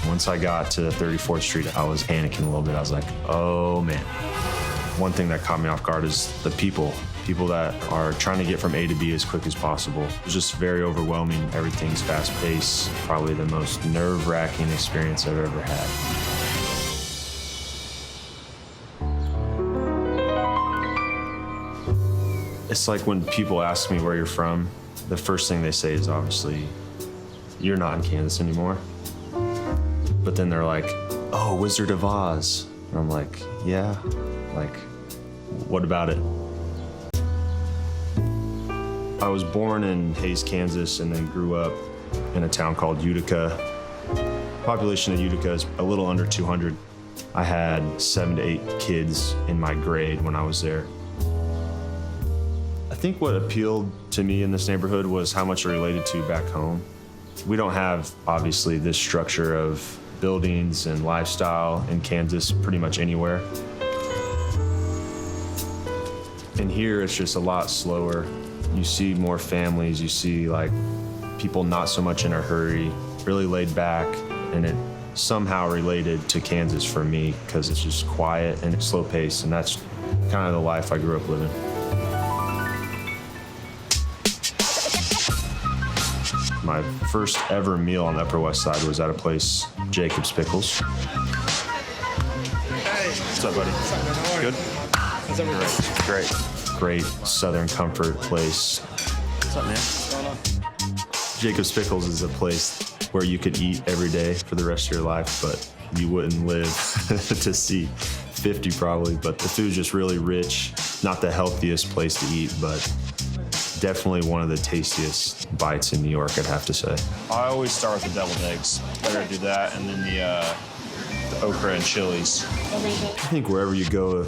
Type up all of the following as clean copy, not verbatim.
Once I got to 34th Street, I was panicking a little bit. I was like, oh man. One thing that caught me off guard is the people that are trying to get from A to B as quick as possible. It was just very overwhelming. Everything's fast-paced, probably the most nerve-wracking experience I've ever had. It's like when people ask me where you're from, the first thing they say is obviously, you're not in Kansas anymore. But then they're like, oh, Wizard of Oz. And I'm like, yeah, like, what about it? I was born in Hays, Kansas, and then grew up in a town called Utica. The population of Utica is a little under 200. I had 7 to 8 kids in my grade when I was there. I think what appealed to me in this neighborhood was how much it related to back home. We don't have, obviously, this structure of buildings and lifestyle in Kansas pretty much anywhere. And here it's just a lot slower. You see more families, you see like people not so much in a hurry, really laid back, and it somehow related to Kansas for me because it's just quiet and slow paced, and that's kind of the life I grew up living. My first ever meal on the Upper West Side was at a place, Jacob's Pickles. Hey. What's up, buddy? What's up, man? How are you? Good? How's everything? Great. Great Southern comfort place. What's up, man? What's going on? Jacob's Pickles is a place where you could eat every day for the rest of your life, but you wouldn't live to see 50 probably. But the food's just really rich. Not the healthiest place to eat, but definitely one of the tastiest bites in New York, I'd have to say. I always start with the deviled eggs. Better do that, and then the okra and chilies. I think wherever you go,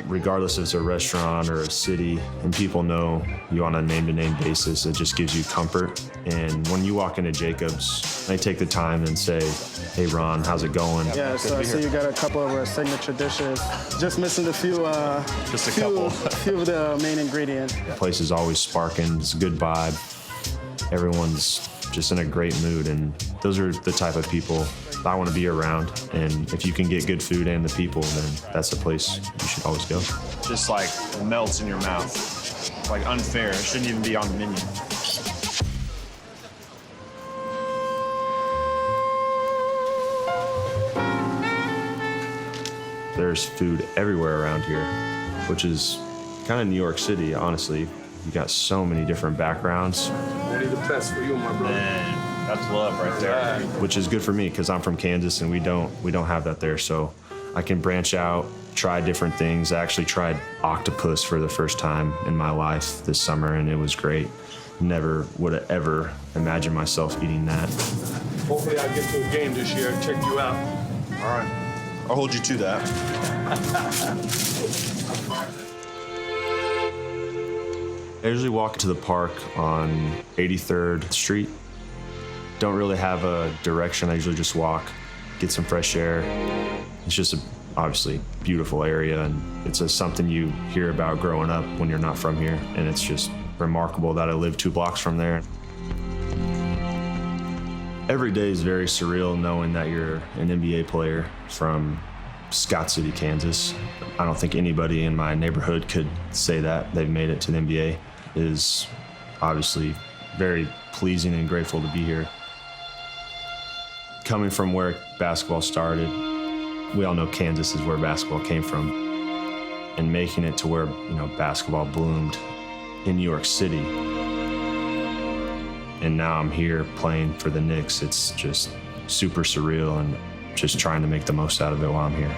regardless if it's a restaurant or a city, and people know you on a name-to-name basis, it just gives you comfort. And when you walk into Jacob's, they take the time and say, hey, Ron, how's it going? Yeah, so I see you got a couple of our signature dishes. Just missing a few, few of the main ingredients. The place is always sparking. It's a good vibe. Everyone's just in a great mood, and those are the type of people I want to be around. And if you can get good food and the people, then that's a place you should always go. Just like melts in your mouth. Like unfair. It shouldn't even be on the menu. There's food everywhere around here, which is kind of New York City, honestly. You got so many different backgrounds. Only the best for you, my brother. Man, that's love right there. Which is good for me because I'm from Kansas and we don't have that there. So I can branch out, try different things. I actually tried octopus for the first time in my life this summer, and it was great. Never would have ever imagined myself eating that. Hopefully I get to a game this year and check you out. All right. I'll hold you to that. I usually walk to the park on 83rd Street. Don't really have a direction. I usually just walk, get some fresh air. It's just a obviously beautiful area, and it's something you hear about growing up when you're not from here, and it's just remarkable that I live 2 blocks from there. Every day is very surreal knowing that you're an NBA player from Scott City, Kansas. I don't think anybody in my neighborhood could say that they've made it to the NBA. It is obviously very pleasing and grateful to be here. Coming from where basketball started, we all know Kansas is where basketball came from, and making it to where, basketball bloomed in New York City. And now I'm here playing for the Knicks. It's just super surreal, and just trying to make the most out of it while I'm here.